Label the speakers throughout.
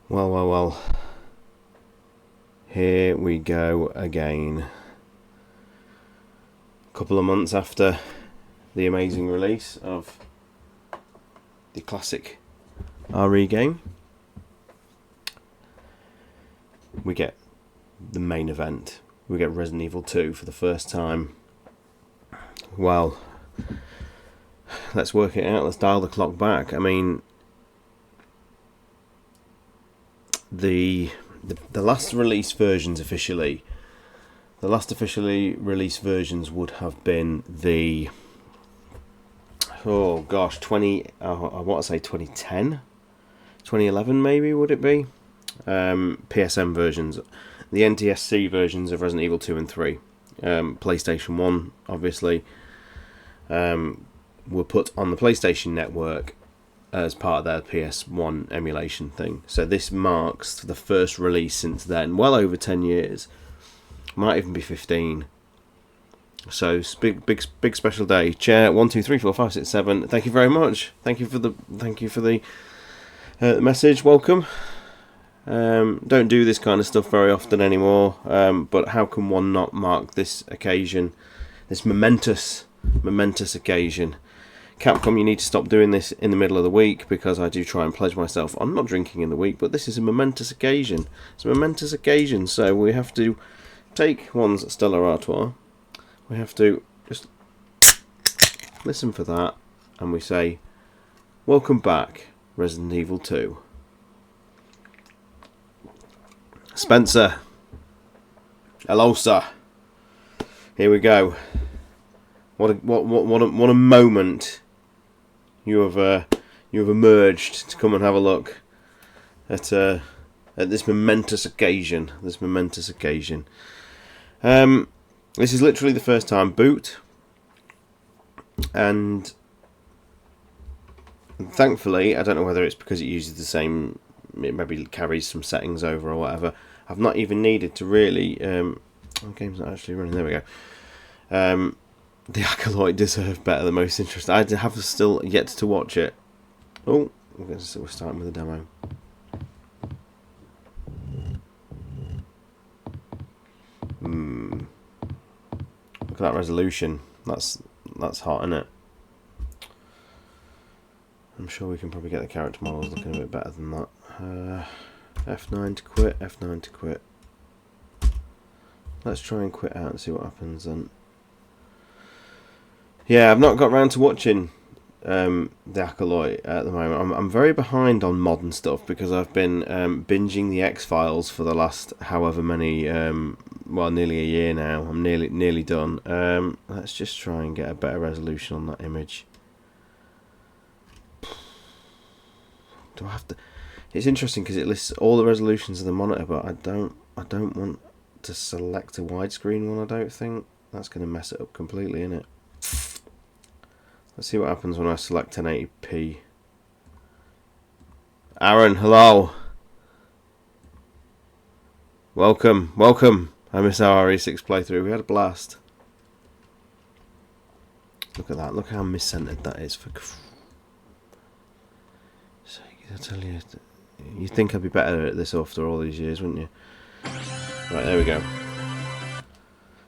Speaker 1: Well. Here we go again. A couple of months after the amazing release of the classic RE game, we get the main event. We get Resident Evil 2 for the first time. Well, let's work it out. Let's dial the clock back. I mean, the last release versions officially, the last officially released versions would have been the, I want to say 2010, 2011 maybe, would it be? PSN versions, the NTSC versions of Resident Evil 2 and 3. PlayStation 1, obviously, were put on the PlayStation Network as part of their PS1 emulation thing. So this marks the first release since then, well over 10 years. Might even be 15. So it's big special day. Chair 1 2 3 4 5 6 7. Thank you very much. Thank you for the message. Welcome. Don't do this kind of stuff very often anymore. But how can one not mark this occasion, this momentous occasion? Capcom, you need to stop doing this in the middle of the week, because I do try and pledge myself on not drinking in the week, but this is a momentous occasion. It's a momentous occasion, so we have to take one's Stella Artois. We have to just listen for that, and we say, welcome back, Resident Evil 2. Spencer. Hello, sir. Here we go. What a moment. You have emerged to come and have a look at this momentous occasion. This is literally the first time boot, and thankfully, I don't know whether it's because it uses the same, it maybe carries some settings over or whatever. I've not even needed to really. The game's not actually running. There we go. The Acolyte deserved better than most interesting. I have still yet to watch it. Oh, we're starting with a demo. Look at that resolution. That's hot, isn't it? I'm sure we can probably get the character models looking a bit better than that. F9 to quit. F9 to quit. Let's try and quit out and see what happens then. Yeah, I've not got round to watching the Acolyte at the moment. I'm very behind on modern stuff because I've been binging the X-Files for the last however many, nearly a year now. I'm nearly done. Let's just try and get a better resolution on that image. Do I have to? It's interesting because it lists all the resolutions of the monitor, but I don't want to select a widescreen one. I don't think that's going to mess it up completely, innit? Let's see what happens when I select 1080p. Aaron, hello. Welcome. I missed our RE6 playthrough. We had a blast. Look at that. Look how mis-centered that is. For I tell you, you'd think I'd be better at this after all these years, wouldn't you? Right, there we go.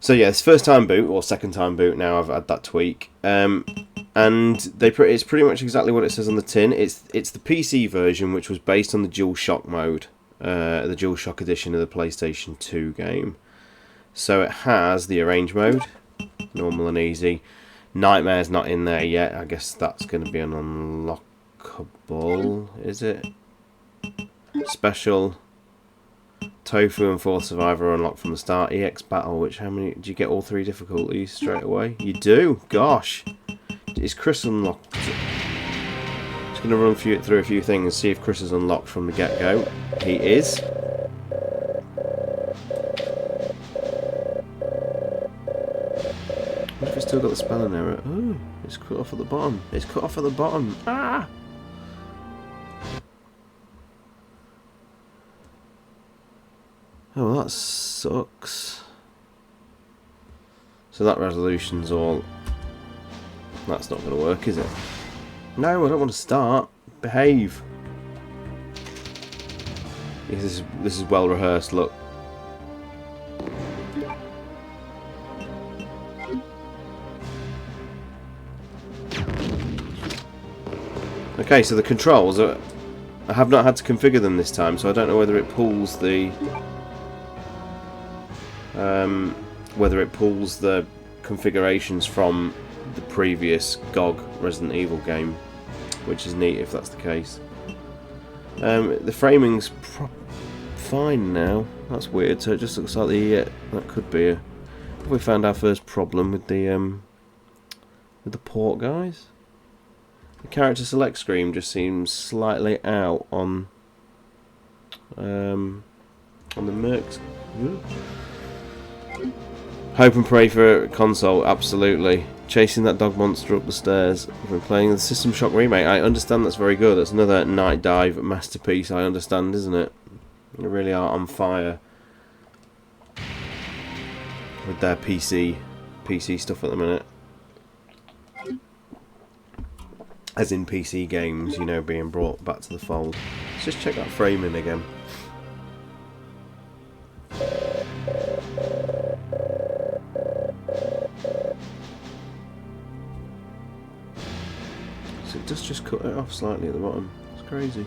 Speaker 1: So yeah, it's first time boot, or second time boot now. I've had that tweak. And it's pretty much exactly what it says on the tin. It's the PC version, which was based on the DualShock mode, the DualShock edition of the PlayStation 2 game. So it has the arrange mode, normal and easy. Nightmare's not in there yet. I guess that's going to be an unlockable, is it? Special. Tofu and Fourth Survivor are unlocked from the start. EX Battle, how many? Do you get all three difficulties straight away? You do? Gosh. Is Chris unlocked? Just going to run through a few things and see if Chris is unlocked from the get-go. He is. What if it's still got the spelling error? Oh, it's cut off at the bottom. Ah! Oh, well, that sucks. So that resolution's all... That's not going to work, is it? No, I don't want to start. Behave. This is well rehearsed. Look. Okay, so the controls are. I have not had to configure them this time, so I don't know whether it pulls the. Whether it pulls the configurations from the previous GOG Resident Evil game, which is neat if that's the case. The framing's fine now. That's weird. So it just looks like that could be a. Have we found our first problem with the port, guys? The character select screen just seems slightly out on the Mercs. Hope and pray for a console, absolutely. Chasing that dog monster up the stairs. I've been playing the System Shock remake. I understand that's very good. That's another Night Dive masterpiece, I understand, isn't it? They really are on fire with their PC stuff at the minute. As in PC games, you know, being brought back to the fold. Let's just check that framing again. So it does just cut it off slightly at the bottom. It's crazy.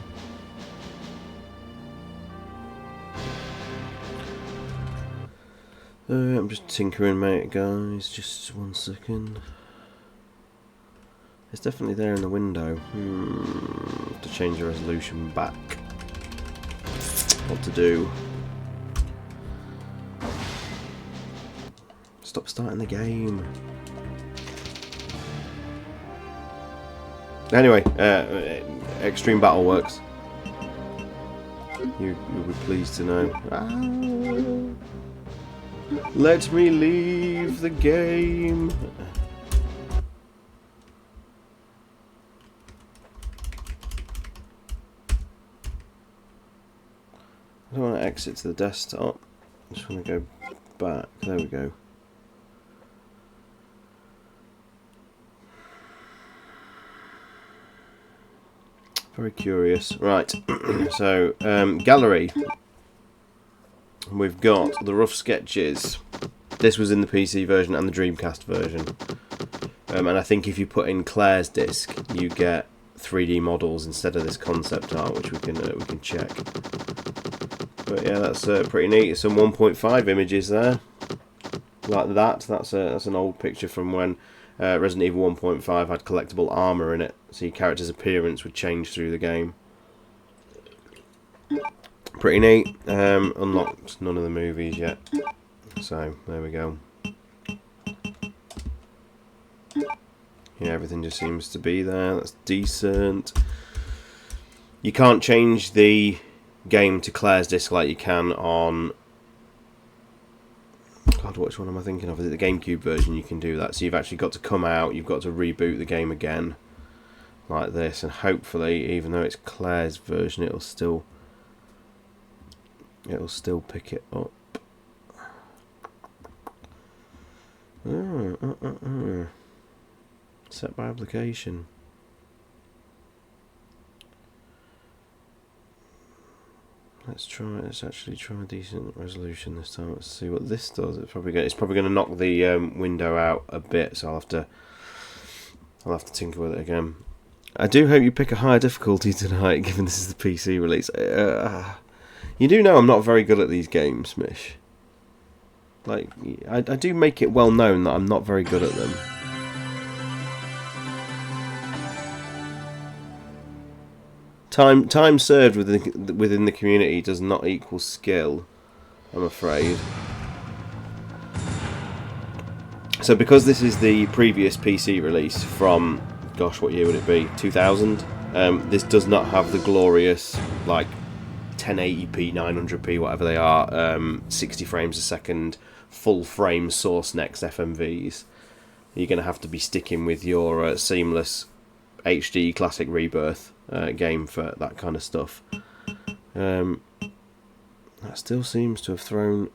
Speaker 1: I'm just tinkering, mate, guys. Just 1 second. It's definitely there in the window. Have to change the resolution back. What to do? Stop starting the game. Anyway, Extreme Battle works. You'll be pleased to know. Let me leave the game. I don't want to exit to the desktop. I just want to go back. There we go. Very curious. Right. So, gallery. We've got the rough sketches. This was in the PC version and the Dreamcast version. And I think if you put in Claire's disc, you get 3D models instead of this concept art, which we can check. But yeah, that's pretty neat. Some 1.5 images there, like that. That's an old picture from when Resident Evil 1.5 had collectible armor in it, so your character's appearance would change through the game. Pretty neat. Unlocked none of the movies yet, so there we go. Yeah, everything just seems to be there. That's decent. You can't change the game to Claire's disc like you can on... God, which one am I thinking of? Is it the GameCube version? You can do that. So you've actually got to come out, you've got to reboot the game again, like this, and hopefully, even though it's Claire's version, it'll still pick it up. Set by application. Let's actually try a decent resolution this time. Let's see what this does. It's probably going to knock the window out a bit, so I'll have to tinker with it again. I do hope you pick a higher difficulty tonight, given this is the PC release. You do know I'm not very good at these games, Mish. Like, I do make it well known that I'm not very good at them. Time served within the community does not equal skill, I'm afraid. So because this is the previous PC release from, gosh, what year would it be? 2000. This does not have the glorious, like, 1080p, 900p, whatever they are, 60 frames a second, full frame source next FMVs. You're going to have to be sticking with your seamless HD Classic Rebirth game for that kind of stuff. That still seems to have thrown...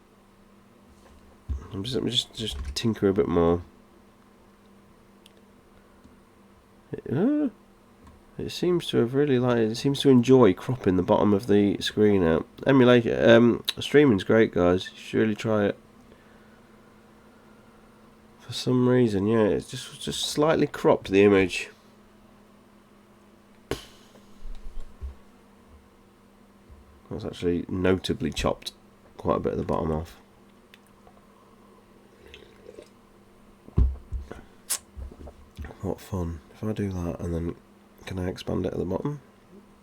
Speaker 1: Let me just tinker a bit more. It seems to have really it seems to enjoy cropping the bottom of the screen out. Emulation, streaming's great, guys. You should really try it. For some reason, yeah, it's just slightly cropped the image. That's actually notably chopped quite a bit of the bottom off. What fun. If I do that and then can I expand it at the bottom?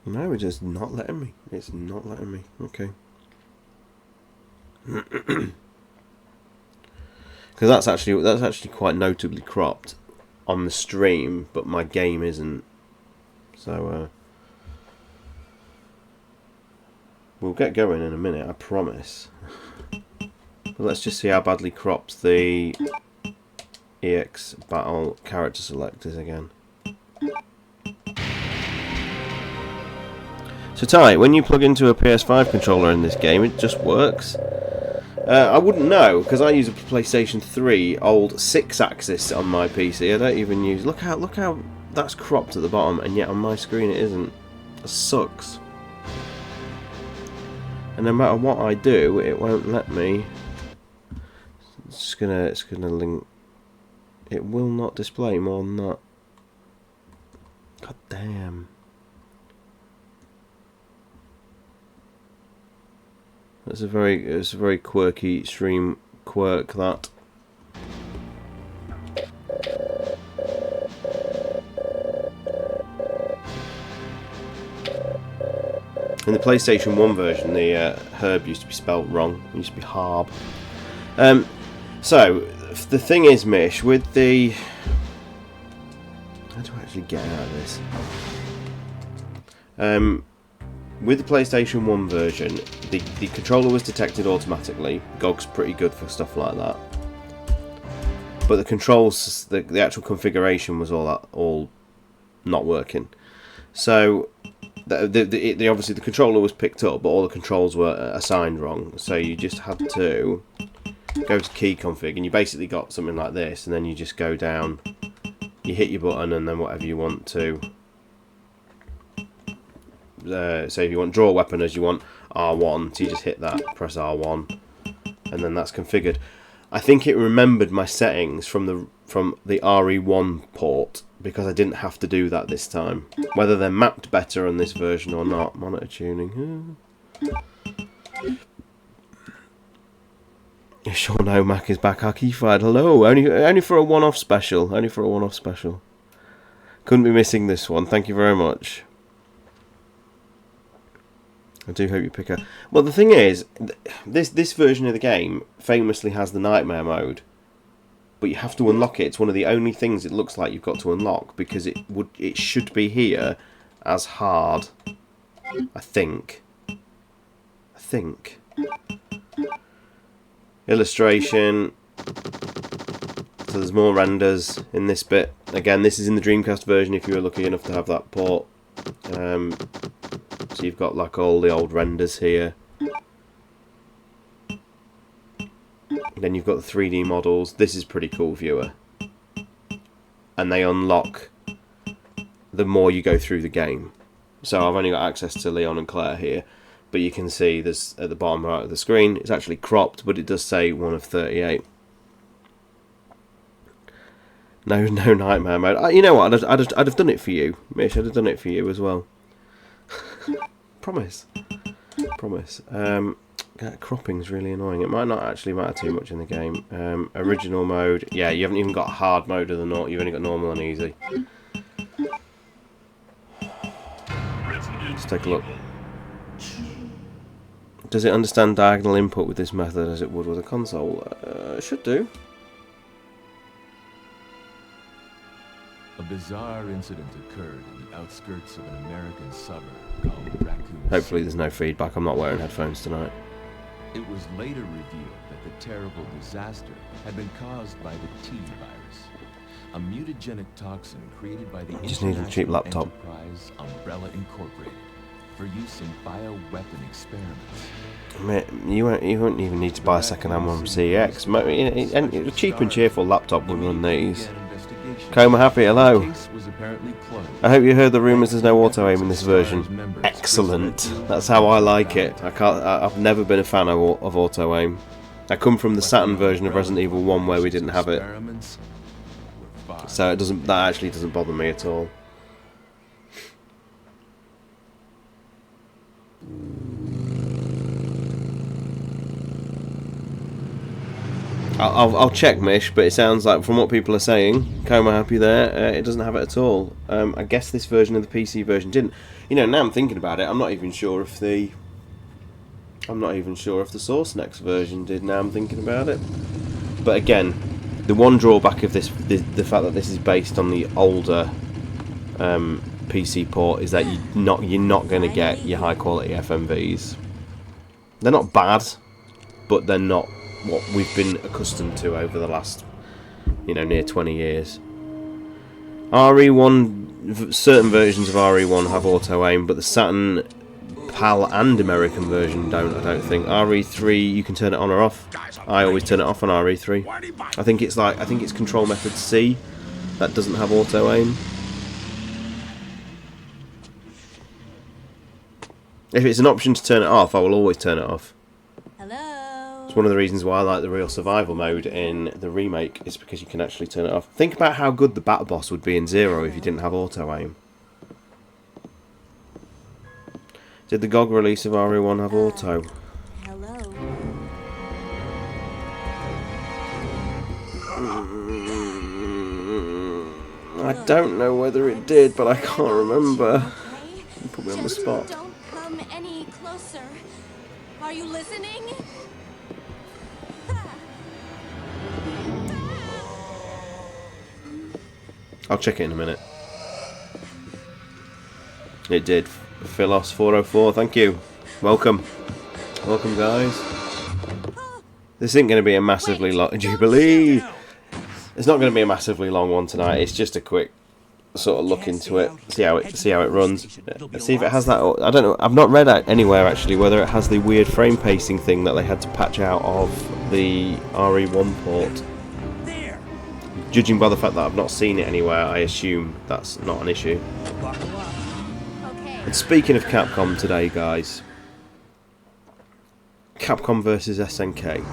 Speaker 1: No, it's just not letting me. It's not letting me. Okay. Because that's actually quite notably cropped on the stream, but my game isn't. So we'll get going in a minute, I promise. But let's just see how badly cropped the EX Battle character select is again. So Ty, when you plug into a PS5 controller in this game, it just works? I wouldn't know, because I use a PlayStation 3 old 6-axis on my PC. I don't even use... Look how that's cropped at the bottom, and yet on my screen it isn't. That sucks. And no matter what I do, it won't let me. It's gonna link. It will not display more than that. God damn. It's a very quirky stream quirk, that. In the PlayStation 1 version, the herb used to be spelt wrong. It used to be harb. So the thing is, Mish, with the... How do I actually get out of this? With the PlayStation 1 version, the controller was detected automatically. GOG's pretty good for stuff like that. But the controls, the actual configuration was all not working. So obviously the controller was picked up, but all the controls were assigned wrong. So you just had to go to key config, and you basically got something like this, and then you just go down, you hit your button, and then whatever you want to. So if you want draw weapon as you want R1, so you just hit that, press R1, and then that's configured. I think it remembered my settings from the RE1 port, because I didn't have to do that this time. Whether they're mapped better on this version or not, monitor tuning. Sure, no, Mac is back. Hakified, hello. Only for a one-off special. Only for a one-off special. Couldn't be missing this one. Thank you very much. I do hope you pick a... Well, the thing is, this version of the game famously has the nightmare mode, but you have to unlock it. It's one of the only things it looks like you've got to unlock, because it should be here as hard. I think. Illustration. So there's more renders in this bit. Again, this is in the Dreamcast version if you were lucky enough to have that port. So you've got like all the old renders here. Then you've got the 3D models. This is pretty cool, viewer. And they unlock the more you go through the game. So I've only got access to Leon and Claire here, but you can see this at the bottom right of the screen. It's actually cropped, but it does say 1 of 38. No nightmare mode. You know what? I'd have done it for you, Mish. I'd have done it for you as well. Promise. Cropping's really annoying. It might not actually matter too much in the game. Original mode. Yeah, you haven't even got hard mode of the normal. You've only got normal and easy. Let's take a look. Does it understand diagonal input with this method as it would with a console? It should do.
Speaker 2: A bizarre incident occurred in the outskirts of an American suburb called Raccoon
Speaker 1: Hopefully there's no feedback. I'm not wearing headphones tonight.
Speaker 2: It was later revealed that the terrible disaster had been caused by the T virus, a mutagenic toxin created by the
Speaker 1: Just need a cheap laptop.
Speaker 2: Enterprise Umbrella Incorporated for use in bioweapon experiments.
Speaker 1: Mate, you won't even need to buy a second-hand one from CEX. And a cheap and cheerful laptop would run these.
Speaker 2: location.
Speaker 1: Coma Happy, hello.
Speaker 2: The case was apparently closed.
Speaker 1: I hope you heard the rumours there's no auto-aim in this version. Excellent. That's how I like it. I've never been a fan of auto-aim. I come from the Saturn version of Resident Evil 1 where we didn't have it. So that actually doesn't bother me at all. I'll check, Mish, but it sounds like from what people are saying, Coma Happy there, it doesn't have it at all. I guess this version of the PC version didn't. You know, now I'm thinking about it, I'm not even sure if the Source Next version did. Now I'm thinking about it. But again, the one drawback of this, the fact that this is based on the older PC port, is that you're not going to get your high quality FMVs. They're not bad, but they're not what we've been accustomed to over the last, near 20 years. RE1, certain versions of RE1 have auto aim, but the Saturn, PAL and American version don't. I don't think. RE3 you can turn it on or off. I always turn it off on RE3. I think it's Control Method C that doesn't have auto aim. If it's an option to turn it off, I will always turn it off. It's one of the reasons why I like the real survival mode in the remake, is because you can actually turn it off. Think about how good the battle boss would be in Zero if you didn't have auto aim. Did the GOG release of RE1 have auto?
Speaker 3: Hello.
Speaker 1: I don't know whether it did, but I can't remember. You put me on the spot.
Speaker 3: Don't come any closer. Are you listening?
Speaker 1: I'll check it in a minute. It did. Philos 404, thank you. Welcome. Welcome, guys. This isn't going to be a massively long Jubilee. It's not going to be a massively long one tonight. It's just a quick sort of look into it, see how it runs. Let's see if it has that. I don't know. I've not read out anywhere actually whether it has the weird frame pacing thing that they had to patch out of the RE1 port. Judging by the fact that I've not seen it anywhere, I assume that's not an issue. And speaking of Capcom today, guys, Capcom vs SNK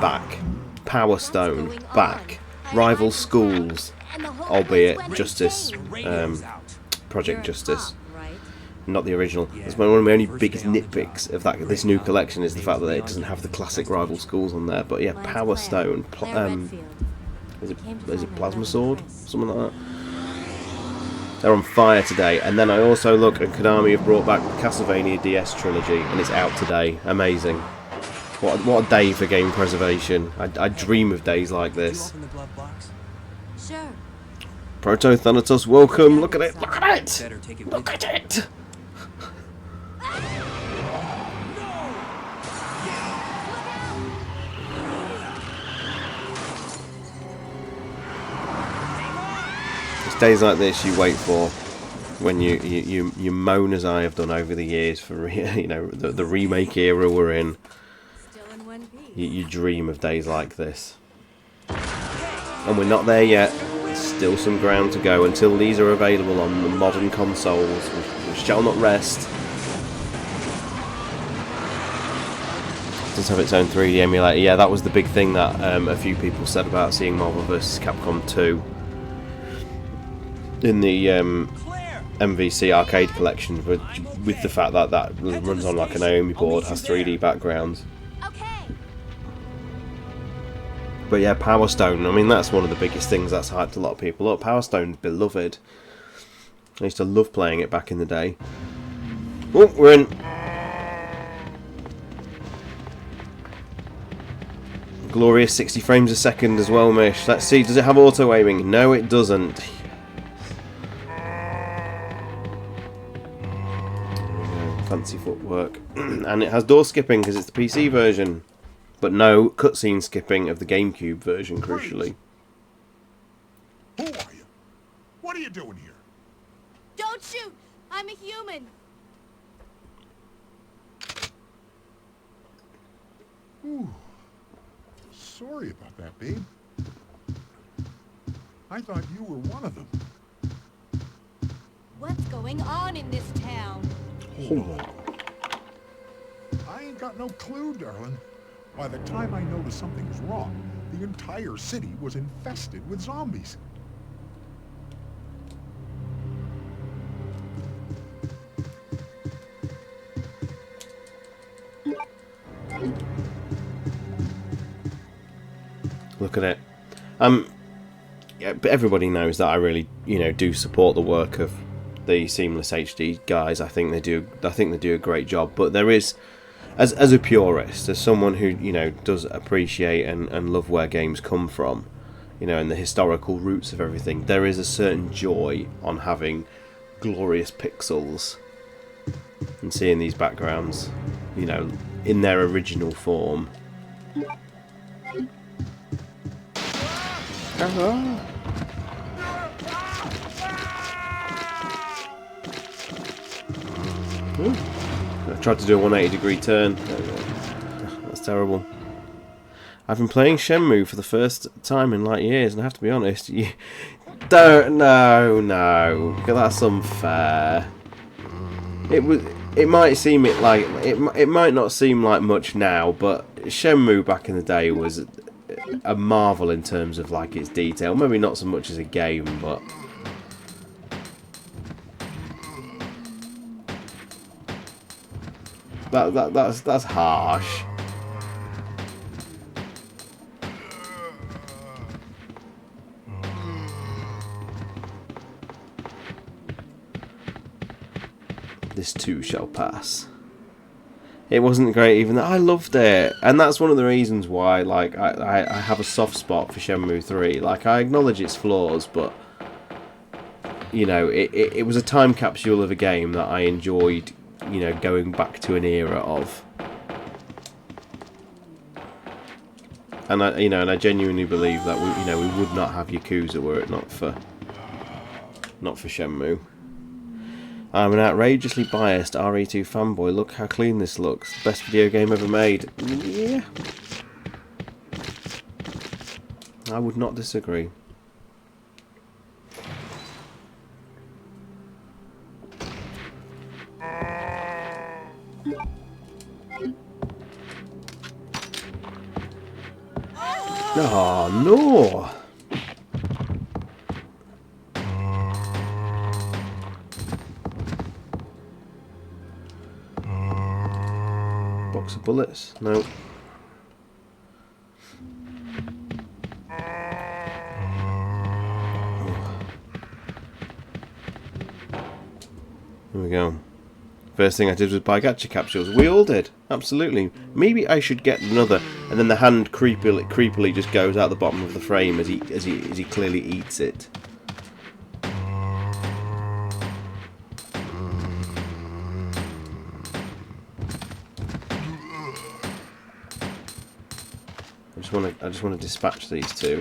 Speaker 1: back, Power Stone back, Rival Schools, albeit Justice, Project Justice, not the original. That's one of my only biggest nitpicks of this new collection, is the fact that it doesn't have the classic Rival Schools on there. But yeah, Power Stone. Is it Plasma Sword? Something like that. They're on fire today. And then I also look, and Konami have brought back the Castlevania DS trilogy, and it's out today. Amazing. What a day for game preservation. I dream of days like this.
Speaker 3: Sure.
Speaker 1: Proto Thanatos, welcome. Look at it. Look at it. Look at it. Days like this you wait for, when you moan as I have done over the years for the remake era we're in. You dream of days like this, and we're not there yet. There's still some ground to go until these are available on the modern consoles. We shall not rest. It does have its own 3D emulator. Yeah, that was the big thing that a few people said about seeing Marvel vs. Capcom 2 in the MVC arcade collection, with the fact that that runs on like a Naomi board, has 3D backgrounds. But yeah, Power Stone, I mean, that's one of the biggest things that's hyped a lot of people up. Power Stone's beloved. I used to love playing it back in the day. Oh, we're in. Glorious 60 frames a second as well, Mish. Let's see, does it have auto aiming? No, it doesn't. Fancy footwork. And it has door skipping because it's the PC version, but no cutscene skipping of the GameCube version, crucially.
Speaker 4: Who are you? What are you doing here?
Speaker 3: Don't shoot! I'm a human!
Speaker 4: Ooh. Sorry about that, babe. I thought you were one of them.
Speaker 3: What's going on in this town?
Speaker 4: I ain't got no clue, darling. By the time I noticed something was wrong, the entire city was infested with zombies.
Speaker 1: Look at it. Yeah, but everybody knows that I really, do support the work of the Seamless HD guys. I think they do a great job. But there is, as a purist, as someone who does appreciate and love where games come from, and the historical roots of everything, there is a certain joy on having glorious pixels and seeing these backgrounds, in their original form. I tried to do a 180-degree turn. That's terrible. I've been playing Shenmue for the first time in like years, and I have to be honest, you don't. No, that's unfair. It might seem it might not seem like much now, but Shenmue back in the day was a marvel in terms of like its detail. Maybe not so much as a game, but that's harsh. This too shall pass. It wasn't great even though I loved it, and that's one of the reasons why like I have a soft spot for Shenmue 3. Like, I acknowledge its flaws, but it was a time capsule of a game that I enjoyed, going back to an era of. And I genuinely believe that we would not have Yakuza were it not for Shenmue. I'm an outrageously biased RE2 fanboy. Look how clean this looks. Best video game ever made. Yeah. I would not disagree. Oh, no! Box of bullets? No. Here we go. First thing I did was buy gacha capsules. We all did. Absolutely. Maybe I should get another. And then the hand creepily just goes out the bottom of the frame as he clearly eats it. I just want to dispatch these two.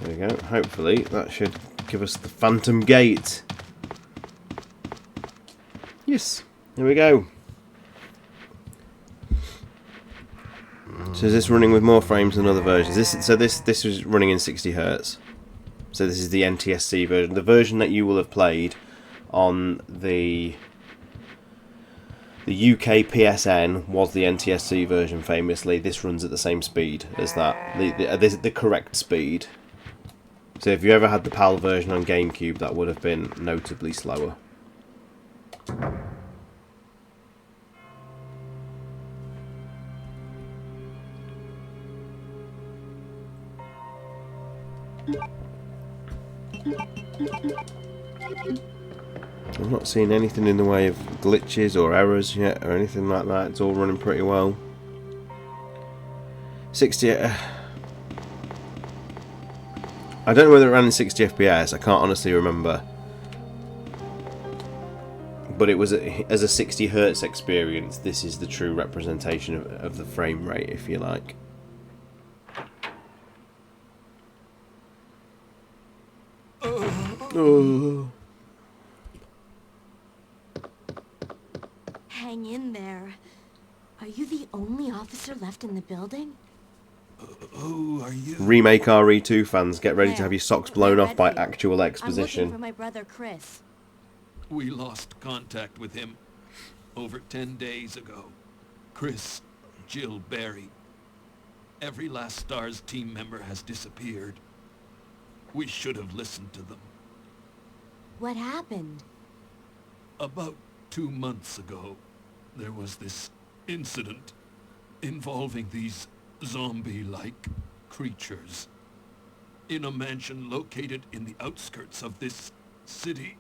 Speaker 1: There we go. Hopefully that should give us the Phantom Gate. Yes. There we go. So is this running with more frames than other versions? This was running in 60 Hz. So this is the NTSC version. The version that you will have played on the UK PSN was the NTSC version. Famously, this runs at the same speed as that, the correct speed. So if you ever had the PAL version on GameCube, that would have been notably slower. I've not seen anything in the way of glitches or errors yet or anything like that. It's all running pretty well. 60. I don't know whether it ran in 60 FPS. I can't honestly remember. But it was as a 60 Hz experience. This is the true representation of the frame rate, if you like. Oh.
Speaker 3: Hang in there. Are you the only officer left in the building?
Speaker 2: Who are you?
Speaker 1: Remake RE2 fans, get ready to
Speaker 3: Claire,
Speaker 1: have your socks blown off by
Speaker 3: Redfield.
Speaker 1: actual
Speaker 3: I'm looking
Speaker 1: exposition.
Speaker 3: for my brother Chris.
Speaker 5: We lost contact with him over 10 days ago. Chris, Jill, Barry. Every last STARS team member has disappeared. We should have listened to them.
Speaker 3: What happened?
Speaker 5: About 2 months ago, there was this incident involving these zombie-like creatures in a mansion located in the outskirts of this city.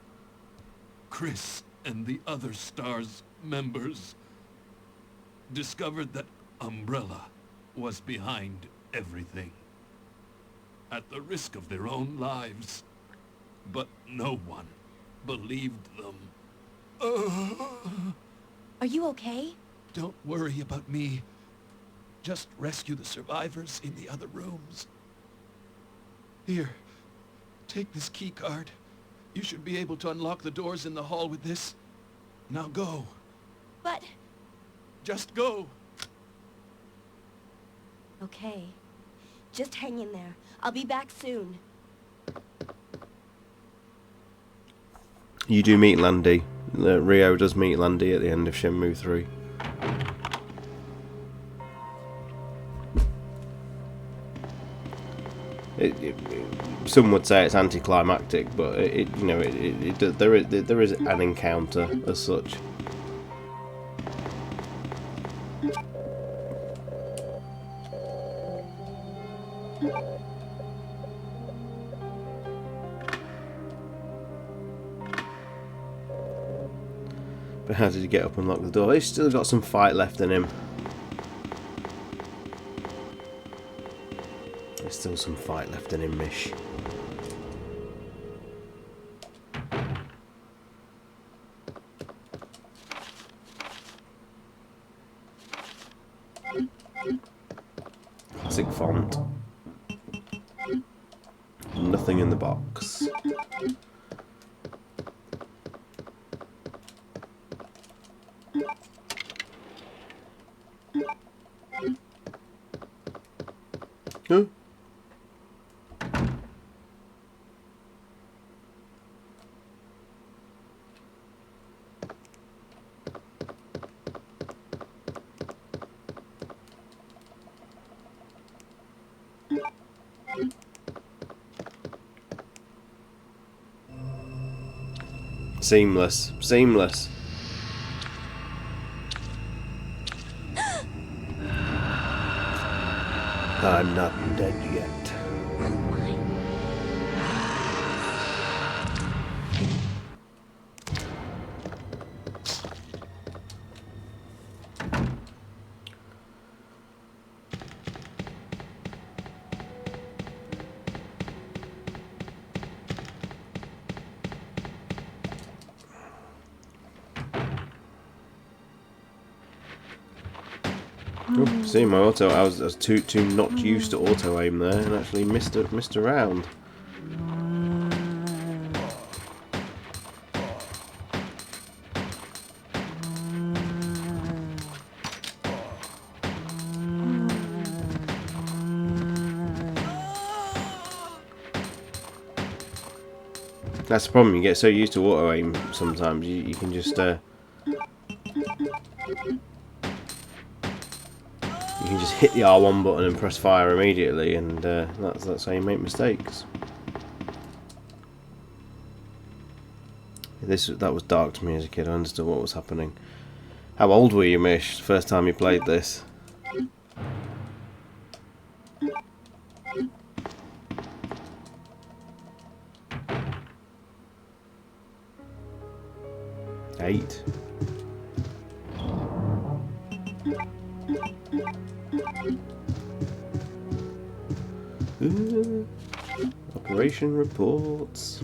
Speaker 5: Chris and the other STARS members discovered that Umbrella was behind everything, at the risk of their own lives. But no one believed them.
Speaker 3: Are you okay?
Speaker 5: Don't worry about me. Just rescue the survivors in the other rooms. Here, take this key card. You should be able to unlock the doors in the hall with this. Now go.
Speaker 3: But...
Speaker 5: Just go.
Speaker 3: Okay. Just hang in there. I'll be back soon.
Speaker 1: You do meet Landy. Rio does meet Landy at the end of Shenmue 3. Some would say it's anticlimactic, but there is an encounter as such. But how did he get up and lock the door? He's still got some fight left in him. There's still some fight left in him, Mish. Classic font. Nothing in the box. Huh? Seamless. Seamless. I'm not dead yet. Oh, see my auto. I was too not used to auto aim there, and actually missed around. That's the problem. You get so used to auto aim sometimes. You can just you can just hit the R1 button and press fire immediately, and that's how you make mistakes. That was dark to me as a kid. I understood what was happening. How old were you, Mish, the first time you played this? Eight. Operation reports.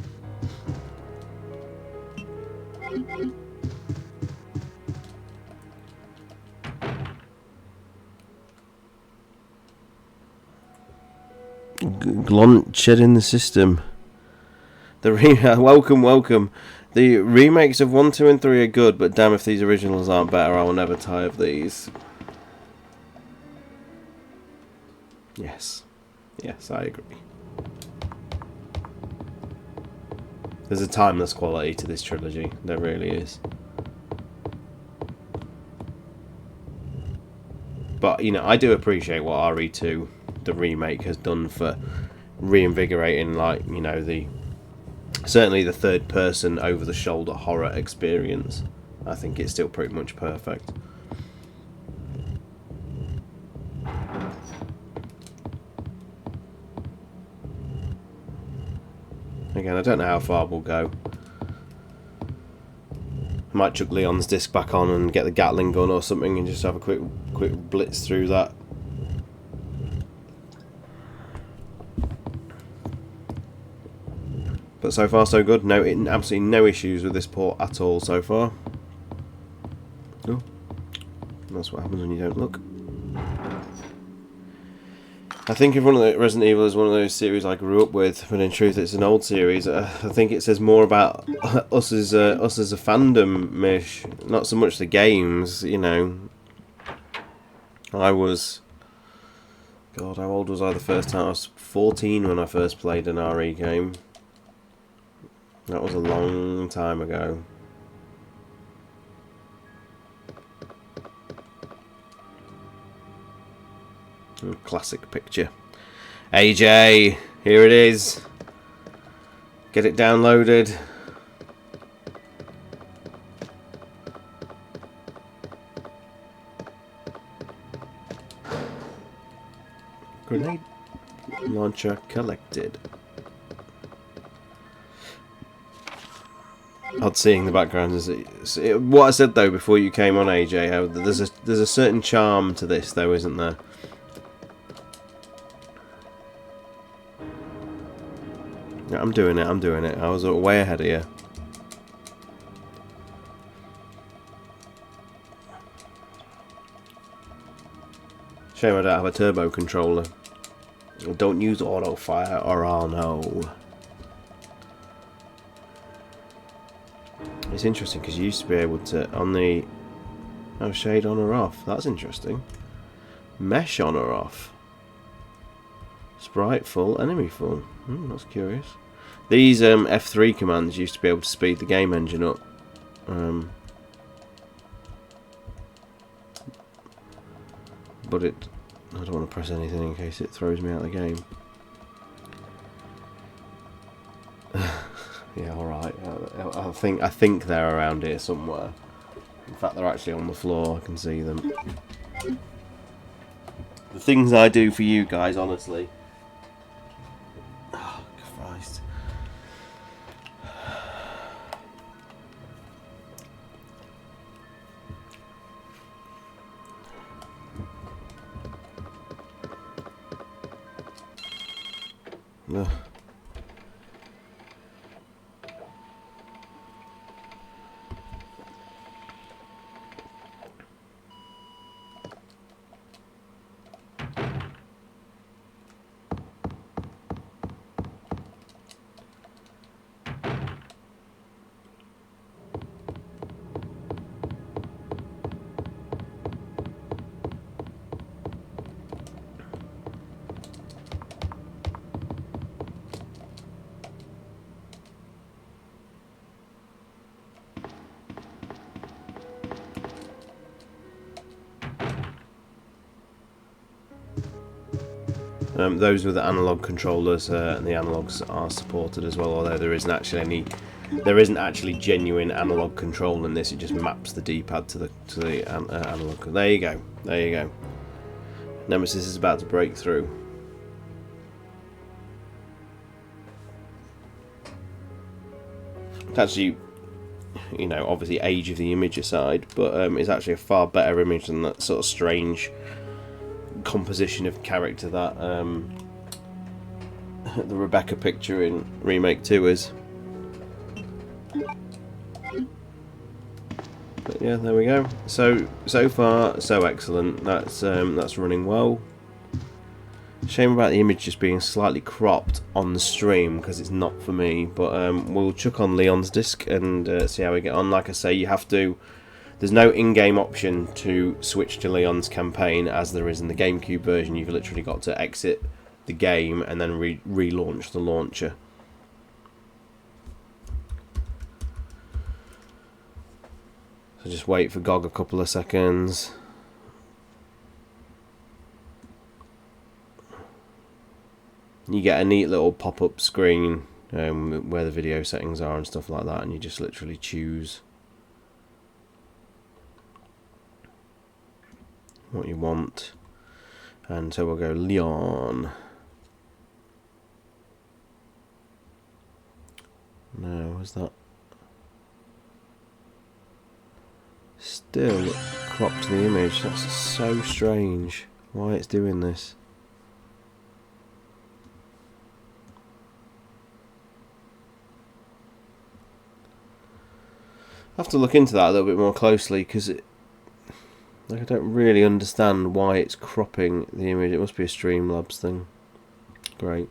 Speaker 1: Glunt shed in the system. Welcome. The remakes of 1, 2 and 3 are good, but damn if these originals aren't better. I will never tire of these. Yes. Yes, I agree. There's a timeless quality to this trilogy. There really is. But, you know, I do appreciate what RE2, the remake, has done for reinvigorating, like, you know, certainly the third person over the shoulder horror experience. I think it's still pretty much perfect. Again, I don't know how far we'll go. I might chuck Leon's disc back on and get the Gatling gun or something and just have a quick blitz through that. But so far so good. No, absolutely no issues with this port at all so far. Oh, that's what happens when you don't look. I think if Resident Evil is one of those series I grew up with, but in truth it's an old series. I think it says more about us as a fandom, Mish. Not so much the games, you know. I was... God, how old was I the first time? I was 14 when I first played an RE game. That was a long time ago. Classic picture. AJ, here it is. Get it downloaded. Grenade launcher collected. Odd seeing the background. What I said though before you came on, AJ, how there's a certain charm to this though, isn't there? Yeah, I'm doing it. I was way ahead of you. Shame I don't have a turbo controller. Don't use auto fire or I'll know. It's interesting because you used to be able to, on the... Oh, shade on or off. That's interesting. Mesh on or off. Sprite full, enemy full. That's curious. These F3 commands used to be able to speed the game engine up. But I don't want to press anything in case it throws me out of the game. Yeah, alright. I think they're around here somewhere. In fact, they're actually on the floor. I can see them. The things I do for you guys, honestly. Oh, Christ. Ugh. Those with the analog controllers and the analogs are supported as well, although there isn't actually genuine analog control in this. It just maps the D-pad to the analog. There you go. Nemesis is about to break through. It's actually, you know, obviously age of the image aside, but it's actually a far better image than that sort of strange composition of character that the Rebecca picture in Remake 2 is. But yeah, there we go. So far, so excellent. That's running well. Shame about the image just being slightly cropped on the stream because it's not for me. But we'll chuck on Leon's disc and see how we get on. Like I say, you have to. There's no in-game option to switch to Leon's campaign as there is in the GameCube version. You've literally got to exit the game and then relaunch the launcher. So just wait for GOG a couple of seconds. You get a neat little pop-up screen where the video settings are and stuff like that, and you just literally choose what you want. And so we'll go Leon. No, was that still cropped the image? That's so strange. Why it's doing this? I have to look into that a little bit more closely, because I don't really understand why it's cropping the image. It must be a Streamlabs thing. Great.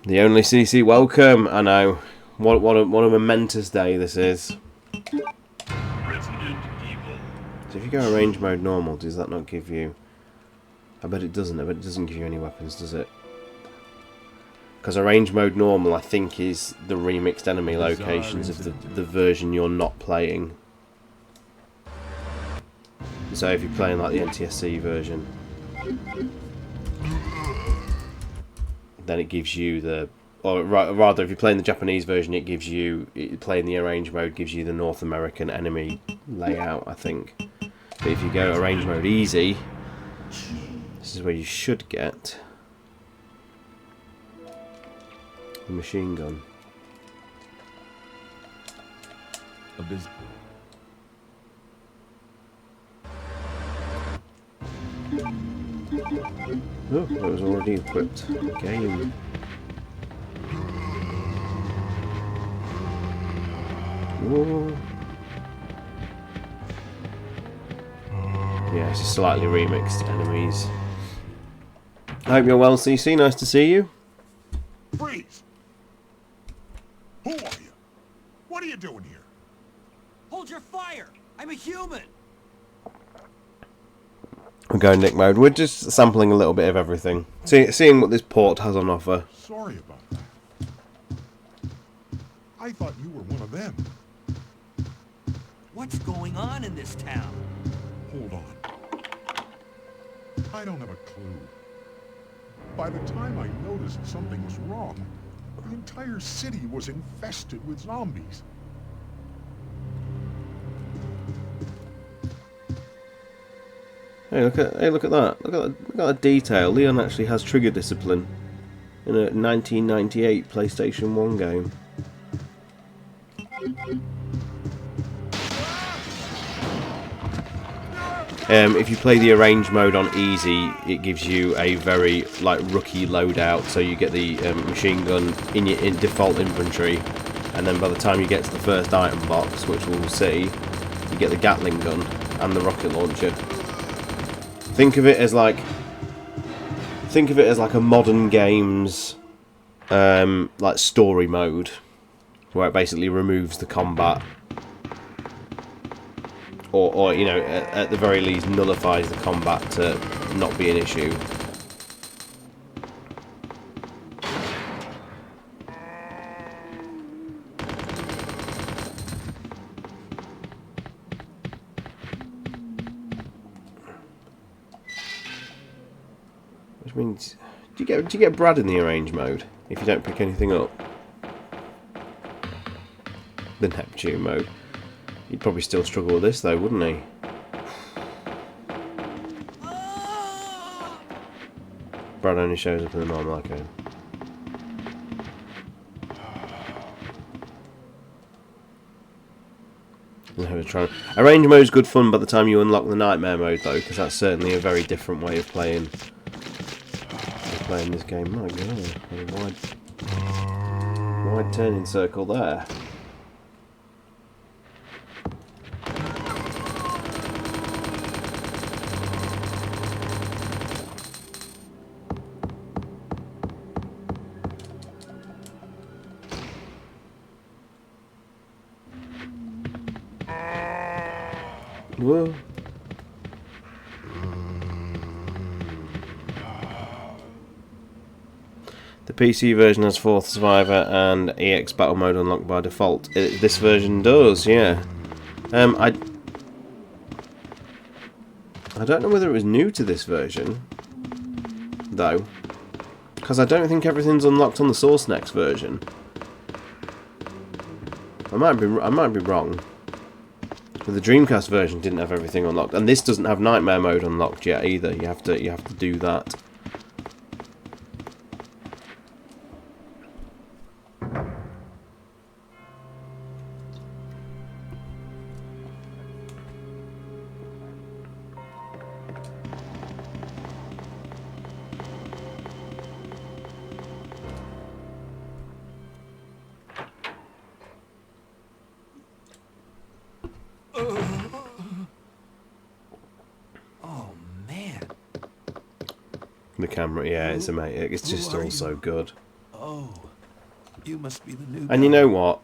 Speaker 1: The only CC, welcome. I know. What a momentous day this is. So if you go arrange mode normal, does that not give you... I bet it doesn't. I bet it doesn't give you any weapons, does it? Because arrange mode normal, I think, is the remixed enemy locations of the version you're not playing. So if you're playing like the NTSC version, then it gives you the... Or rather, if you're playing the Japanese version, it gives you... Playing the arrange mode gives you the North American enemy layout, I think. But if you go arrange mode easy, this is where you should get the machine gun. Oh, that was already equipped. Game. Whoa. Yeah, it's just slightly remixed enemies. I hope you're well, CC. Nice to see you.
Speaker 4: Freeze! Who are you? What are you doing here?
Speaker 6: Hold your fire! I'm a human!
Speaker 1: We're going Nick mode. We're just sampling a little bit of everything. Seeing what this port has on offer.
Speaker 4: Sorry about that. I thought you were one of them.
Speaker 6: What's going on in this town?
Speaker 4: Hold on. I don't have a clue. By the time I noticed something was wrong, the entire city was infested with zombies.
Speaker 1: Hey, look at that! Look at that detail. Leon actually has trigger discipline in a 1998 PlayStation 1 game. If you play the arrange mode on easy, it gives you a very rookie loadout. So you get the machine gun in your default inventory, and then by the time you get to the first item box, which we'll see, you get the Gatling gun and the rocket launcher. Think of it as like a modern games story mode, where it basically removes the combat. Or you know, at the very least nullifies the combat to not be an issue. Which means, do you get Brad in the arrange mode if you don't pick anything up? The Neptune mode. He'd probably still struggle with this though, wouldn't he? Brad only shows up in the normal, okay. Arrange mode is good fun by the time you unlock the nightmare mode though, because that's certainly a very different way of playing this game. My god, a wide turning circle there. Whoa. The PC version has 4th Survivor and EX Battle Mode unlocked by default. This version does, yeah. I don't know whether it was new to this version, though, because I don't think everything's unlocked on the Source Next version. I might be wrong. But the Dreamcast version didn't have everything unlocked, and this doesn't have Nightmare Mode unlocked yet either. You have to do that.
Speaker 6: Oh, man.
Speaker 1: The camera, yeah, it's amazing. It's just all so good.
Speaker 2: Oh, you must be the new
Speaker 1: And you
Speaker 2: guy,
Speaker 1: know what?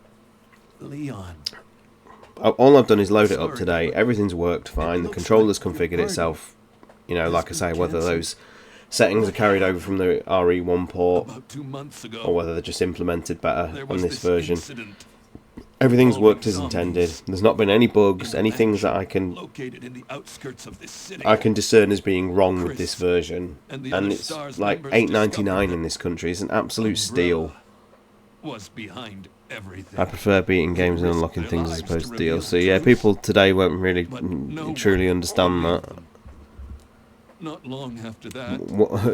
Speaker 2: Leon.
Speaker 1: All I've done is load it up today. Everything's worked fine. The controller's configured itself. You know, like I say, whether those settings are carried over from the RE1 port
Speaker 5: About 2 months ago,
Speaker 1: or whether they're just implemented better
Speaker 5: there
Speaker 1: on
Speaker 5: was
Speaker 1: this version.
Speaker 5: incident
Speaker 1: Everything's
Speaker 5: involving
Speaker 1: worked as intended.
Speaker 5: zombies.
Speaker 1: There's not been any bugs,
Speaker 5: in a
Speaker 1: any things that
Speaker 5: mansion located in the outskirts of this city.
Speaker 1: I can discern as being wrong with
Speaker 5: Chris
Speaker 1: this version.
Speaker 5: and the
Speaker 1: And
Speaker 5: other
Speaker 1: it's
Speaker 5: STARS
Speaker 1: like
Speaker 5: members
Speaker 1: $8.99 in
Speaker 5: discovered
Speaker 1: this country. It's an absolute
Speaker 5: Umbrella
Speaker 1: steal.
Speaker 5: was behind everything.
Speaker 1: I prefer beating games and
Speaker 5: Risked
Speaker 1: unlocking
Speaker 5: their
Speaker 1: things as
Speaker 5: lives to
Speaker 1: opposed to
Speaker 5: reveal
Speaker 1: DLC.
Speaker 5: the
Speaker 1: Yeah,
Speaker 5: truth,
Speaker 1: people today won't really
Speaker 5: but no
Speaker 1: truly
Speaker 5: one
Speaker 1: understand
Speaker 5: believed
Speaker 1: that.
Speaker 5: them. Not long after that,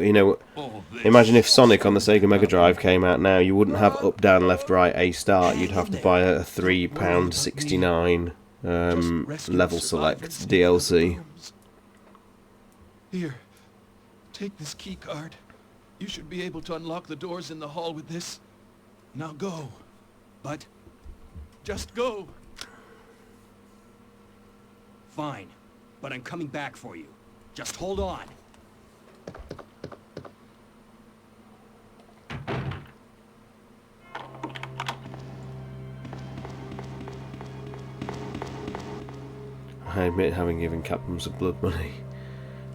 Speaker 1: You know,
Speaker 5: all this
Speaker 1: imagine if Sonic on the Sega Mega Drive came out now. You wouldn't have up, down, left, right, A start. You'd have to buy a £3.69 level select DLC.
Speaker 5: Here, take this key card. You should be able to unlock the doors in the hall with this. Now go. But just go.
Speaker 6: Fine, but I'm coming back for you. Just hold on.
Speaker 1: I admit having given Capcom some blood money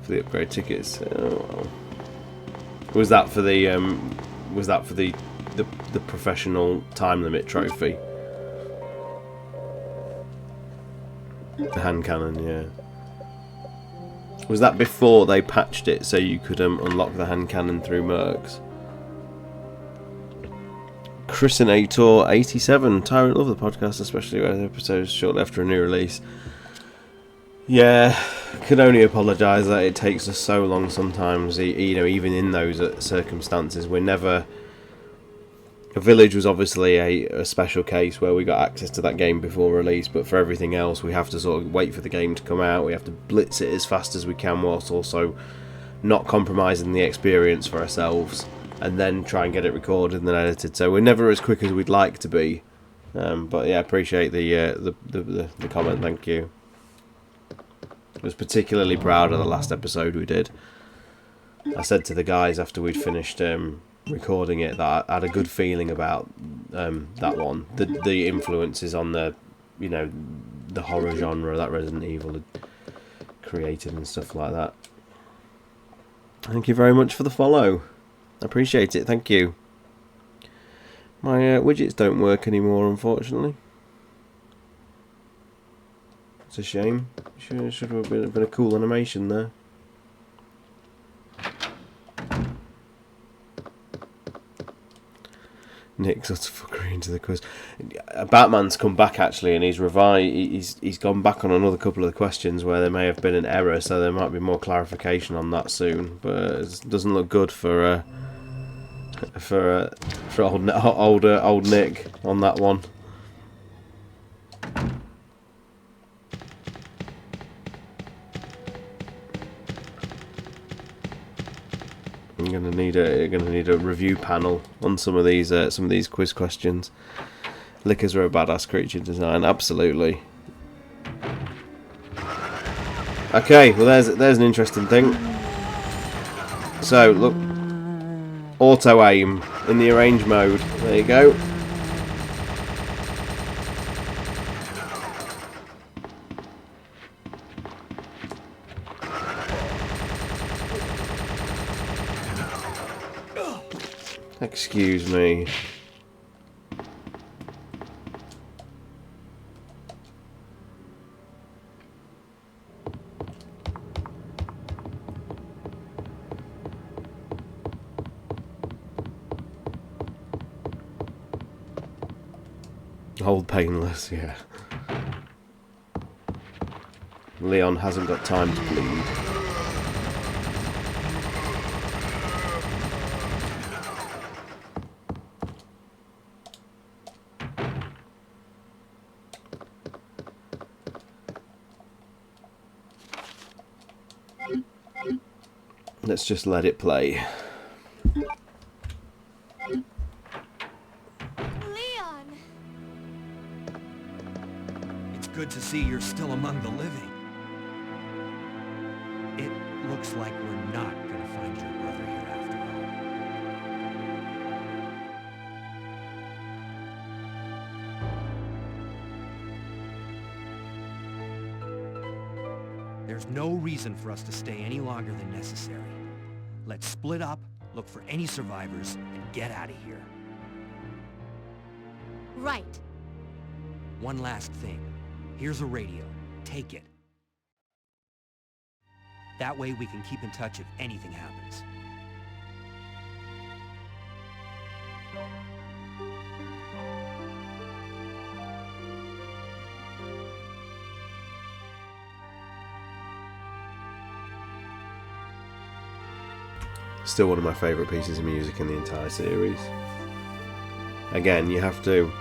Speaker 1: for the upgrade tickets. Oh, well. Was that for the the professional time limit trophy? The hand cannon, yeah. Was that before they patched it so you could unlock the hand cannon through Mercs? Chrisinator 87 Tyrant love the podcast, especially with episodes shortly after a new release. Yeah, can only apologise that it takes us so long sometimes. You know, even in those circumstances, we're never. A Village was obviously a special case where we got access to that game before release, but for everything else, we have to sort of wait for the game to come out. We have to blitz it as fast as we can, whilst also not compromising the experience for ourselves, and then try and get it recorded and then edited. So we're never as quick as we'd like to be. But yeah, I appreciate the comment. Thank you. I was particularly proud of the last episode we did. I said to the guys after we'd finished recording it that I had a good feeling about that one. The influences on the horror genre that Resident Evil had created and stuff like that. Thank you very much for the follow. I appreciate it. Thank you. My widgets don't work anymore, unfortunately. It's a shame. Should have been a cool animation there. Nick's utter fuckery into the quiz. Batman's come back actually, and he's He's gone back on another couple of the questions where there may have been an error, so there might be more clarification on that soon. But it doesn't look good for old Nick on that one. I'm gonna need a review panel on some of these quiz questions. Lickers are a badass creature design, absolutely. Okay, well there's an interesting thing. So look, auto aim in the arrange mode. There you go. Excuse me. Hold painless, yeah. Leon hasn't got time to bleed. Let's just let it play.
Speaker 3: Leon!
Speaker 6: It's good to see you're still among the living. It looks like we're not gonna find your brother here after all. There's no reason for us to stay any longer than necessary. Let's split up, look for any survivors, and get out of here.
Speaker 3: Right.
Speaker 6: One last thing. Here's a radio. Take it. That way we can keep in touch if anything happens.
Speaker 1: Still one of my favourite pieces of music in the entire series. Again, you have to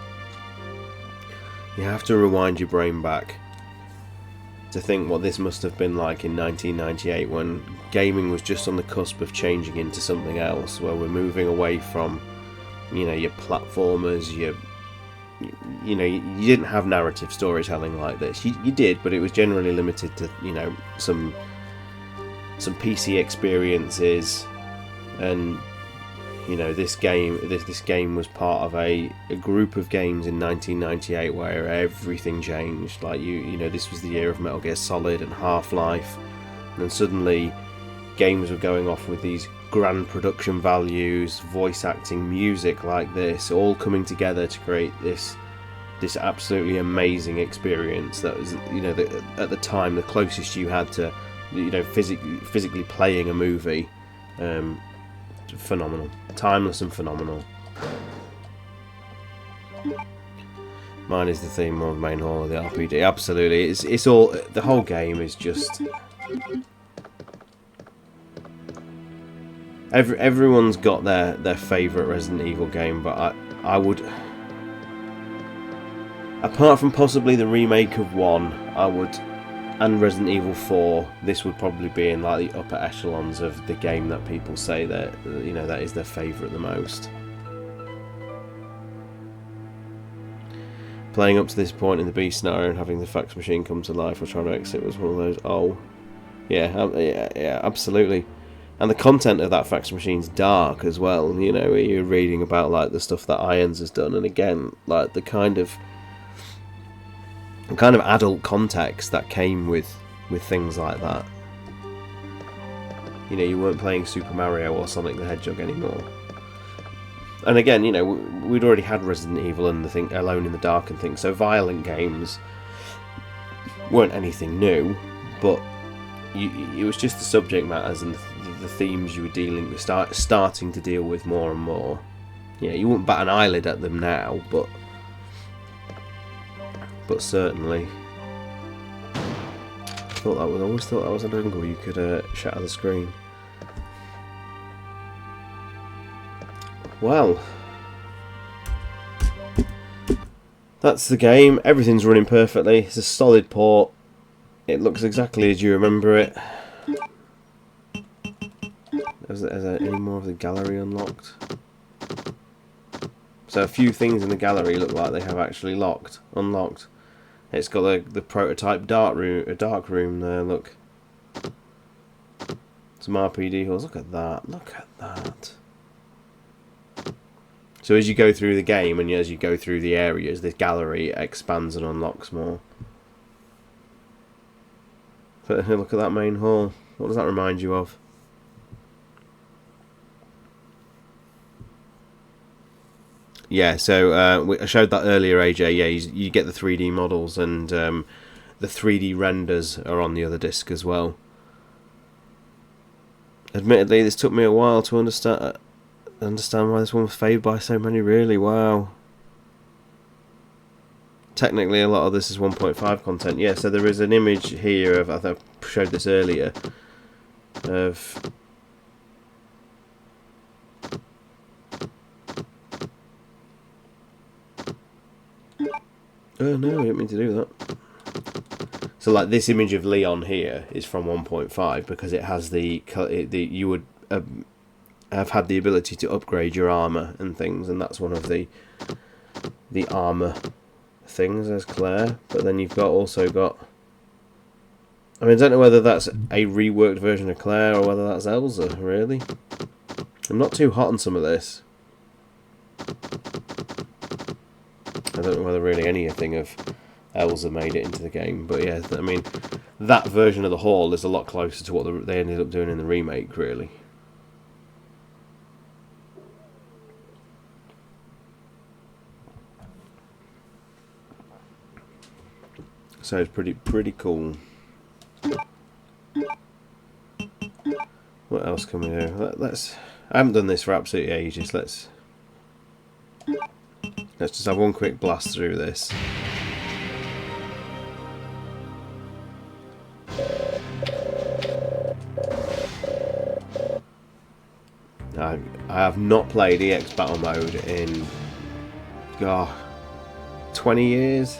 Speaker 1: rewind your brain back to think what this must have been like in 1998, when gaming was just on the cusp of changing into something else, where we're moving away from, you know, your platformers, you didn't have narrative storytelling like this. You did, but it was generally limited to, you know, some PC experiences. And you know, this game was part of a group of games in 1998 where everything changed. Like you know, this was the year of Metal Gear Solid and Half-Life, and then suddenly games were going off with these grand production values, voice acting, music like this, all coming together to create this absolutely amazing experience that was, you know, at the time the closest you had to, you know, physically playing a movie. Phenomenal, timeless and phenomenal. Mine is the theme of the main hall of the RPD. Absolutely, it's all, the whole game is just, everyone's got their favourite Resident Evil game, but I would, apart from possibly the remake of 1, I would, and Resident Evil 4, this would probably be in like the upper echelons of the game that people say that, you know, that is their favourite the most. Playing up to this point in the B scenario and having the fax machine come to life or trying to exit was one of those, oh, yeah, absolutely. And the content of that fax machine's dark as well, you know, you're reading about like the stuff that Irons has done, and again, like the kind of adult context that came with things like that. You know, you weren't playing Super Mario or Sonic the Hedgehog anymore. And again, you know, we'd already had Resident Evil and Alone in the Dark and things, so violent games weren't anything new, but it was just the subject matters and the themes you were dealing with, starting to deal with more and more. Yeah, you wouldn't bat an eyelid at them now, but certainly, I always thought that was an angle you could shatter the screen. Well, that's the game. Everything's running perfectly. It's a solid port. It looks exactly as you remember it. Is there any more of the gallery unlocked? So a few things in the gallery look like they have actually unlocked. It's got the prototype dark room there, look. Some RPD halls, look at that. So as you go through the game and as you go through the areas, this gallery expands and unlocks more. But look at that main hall. What does that remind you of? Yeah, so I showed that earlier, AJ. Yeah, you get the 3D models, and the 3D renders are on the other disc as well. Admittedly, this took me a while to understand why this one was favoured by so many, really. Wow. Technically, a lot of this is 1.5 content. Yeah, so there is an image here of, I think I showed this earlier, of... Oh no, I didn't mean to do that. So like this image of Leon here is from 1.5 because it has the you would have had the ability to upgrade your armor and things, and that's one of the armor things as Claire. But then you've also got, I mean, I don't know whether that's a reworked version of Claire or whether that's Elsa, really. I'm not too hot on some of this. I don't know whether really anything of Elsa made it into the game, but yeah, I mean, that version of the hall is a lot closer to what they ended up doing in the remake, really. So it's pretty cool. What else can we do? I haven't done this for absolutely ages. Let's just have one quick blast through this. I have not played EX Battle Mode in 20 years.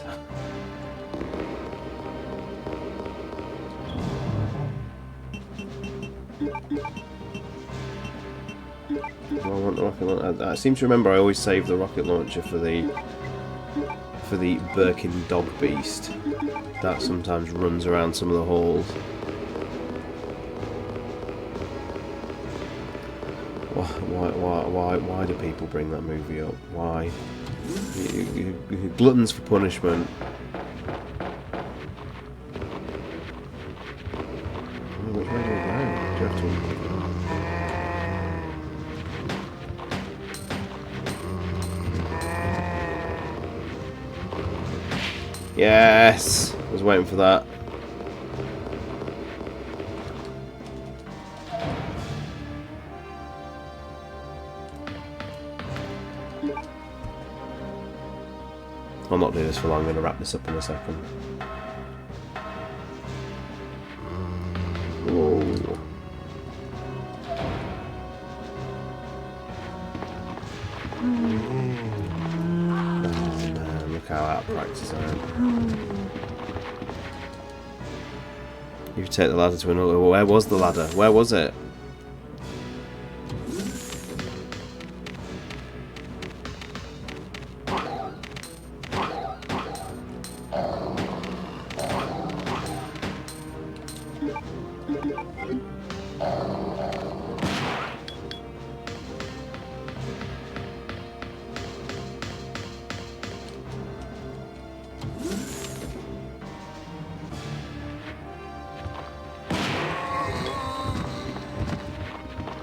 Speaker 1: I want the rocket launcher. I seem to remember I always save the rocket launcher for the Birkin dog beast that sometimes runs around some of the halls. Why do people bring that movie up? Why? Gluttons for punishment. Which way do we go? Do you have to... Yes! I was waiting for that. I'll not do this for long, I'm going to wrap this up in a second. Whoa. Oh man, look how out of practice I am. You take the ladder to another... Where was the ladder? Where was it?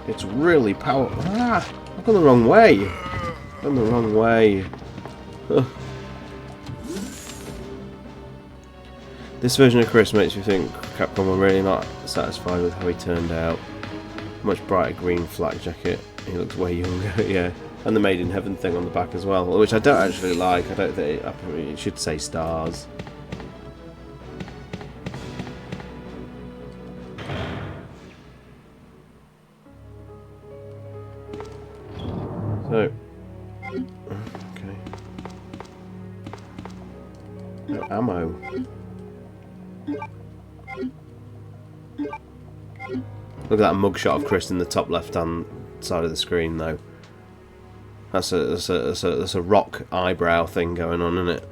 Speaker 1: It's really powerful. Ah! I've gone the wrong way. I've gone the wrong way. This version of Chris makes me think Capcom were really not satisfied with how he turned out. Much brighter green flak jacket. He looks way younger, yeah. And the Made in Heaven thing on the back as well, which I don't actually like. I don't think it should say stars. So, okay. No ammo. Look at that mugshot of Chris in the top left-hand side of the screen, though. That's a rock eyebrow thing going on, isn't it?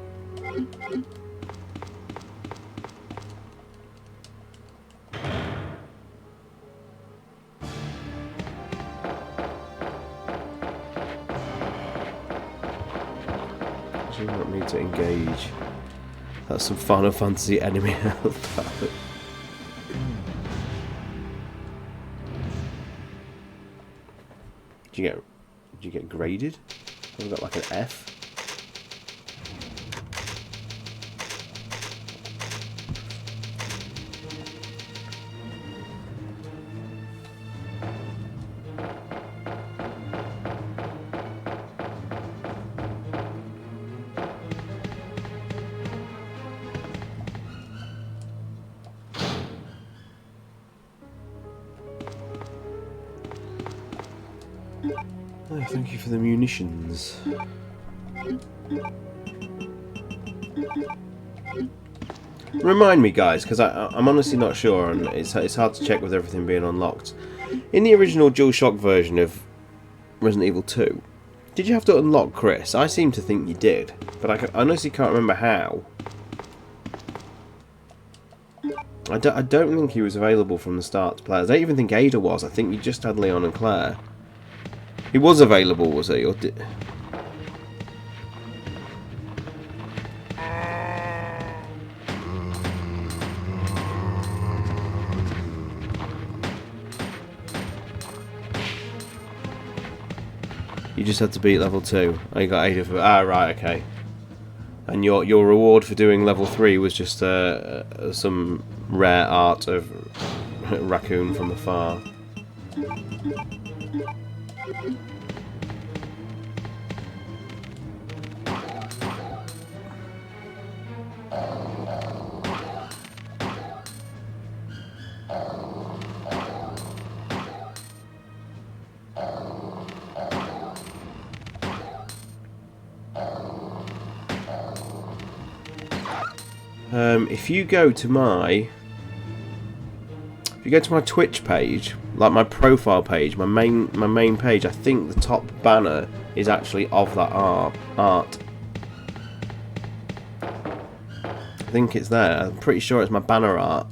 Speaker 1: Do not need to engage. That's some Final Fantasy enemy health. Did you get graded? So we've got like an F. Oh, thank you for the munitions. Remind me, guys, because I'm honestly not sure, and it's hard to check with everything being unlocked. In the original DualShock version of Resident Evil 2, did you have to unlock Chris? I seem to think you did, but I honestly can't remember how. I don't think he was available from the start to players. I don't even think Ada was. I think you just had Leon and Claire. He was available, was he? Or did... You just had to beat level 2. Oh, you got Ada for... Ah, right, okay. And your reward for doing level 3 was just some rare art of raccoon from afar. If you go to my Twitch page, like my profile page, my main page, I think the top banner is actually of that art. I think it's there. I'm pretty sure it's my banner art.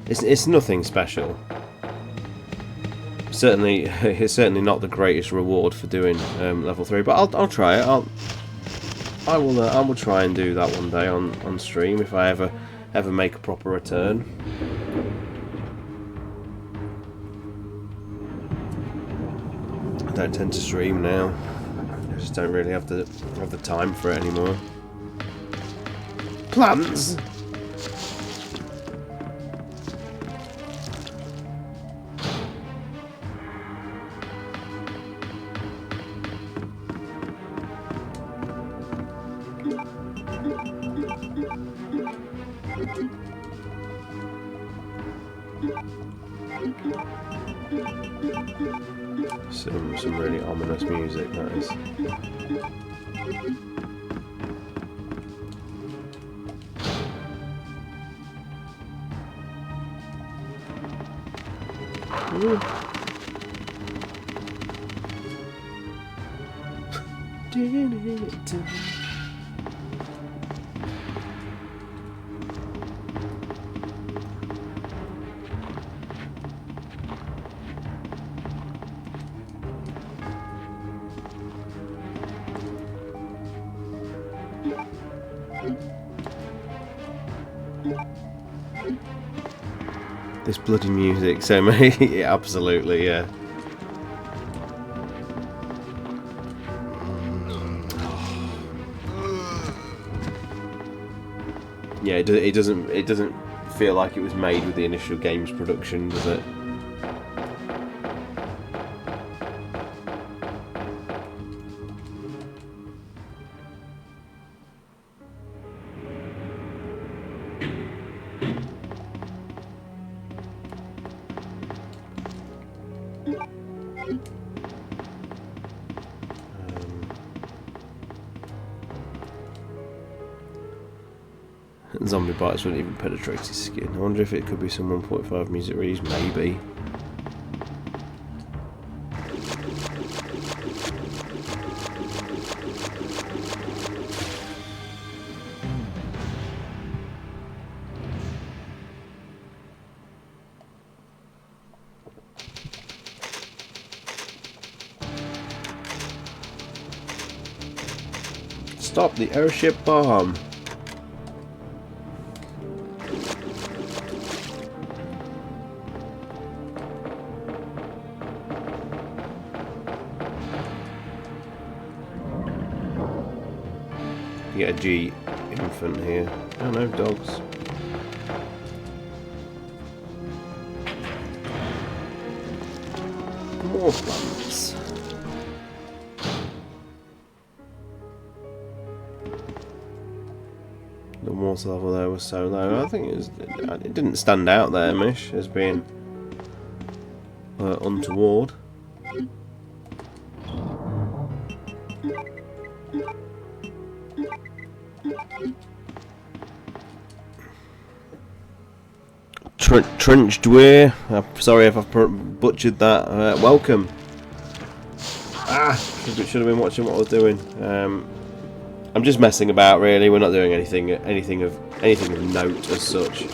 Speaker 1: It's nothing special. Certainly, it's certainly not the greatest reward for doing level 3, but I'll try it. I will try and do that one day on stream if I ever make a proper return. I don't tend to stream now. I just don't really have the time for it anymore. Plans. Some really ominous music, that is. Ooh. This bloody music, so maybe, yeah, absolutely, yeah. Yeah, it doesn't feel like it was made with the initial game's production, does it? Zombie bites wouldn't even penetrate his skin. I wonder if it could be some 1.5 music reads, maybe. Stop the airship bomb! You get a G infant here. Oh no, dogs. More plants. The water level there was so low. I think it didn't stand out there, Mish, as being untoward. Trenched Weir. Sorry if I've butchered that. Welcome. Should have been watching what I was doing. I'm just messing about, really. We're not doing anything of note as such.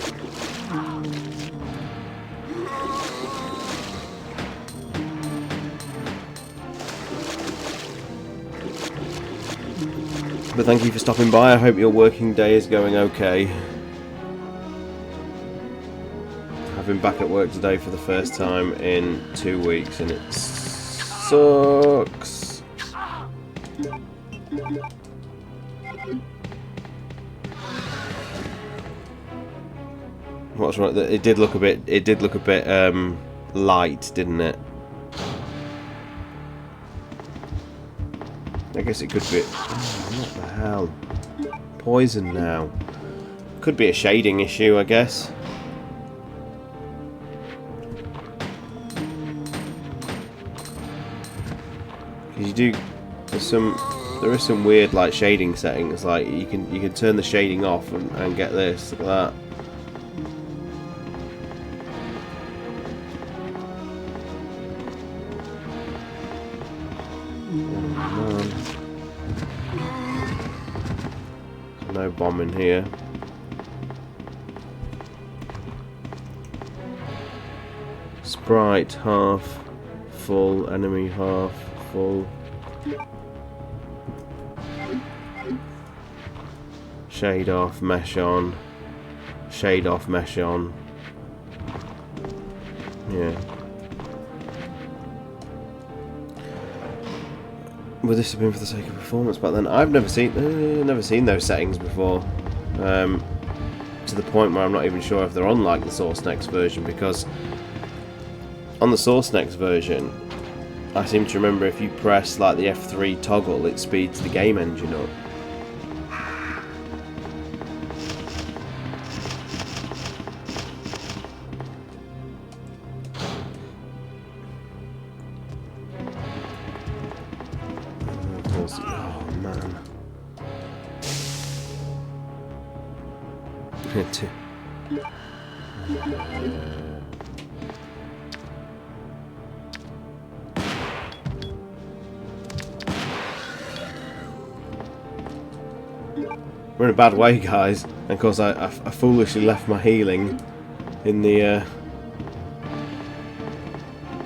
Speaker 1: But thank you for stopping by. I hope your working day is going okay. I've been back at work today for the first time in 2 weeks, and it sucks. What's right? It did look a bit. It did look a bit light, didn't it? I guess it could be. Oh, what the hell? Poison now. Could be a shading issue, I guess. You do. There is some weird like shading settings. Like you can turn the shading off and get this. Look at that. No bomb in here. Sprite half full, enemy half full. Shade off, mesh on. Shade off, mesh on. Yeah. Would this have been for the sake of performance back then? I've never seen those settings before. To the point where I'm not even sure if they're on like the Source Next version, because on the Source Next version, I seem to remember if you press like the F3 toggle, it speeds the game engine up. Oh man. We're in a bad way, guys. And of course, I foolishly left my healing in the. I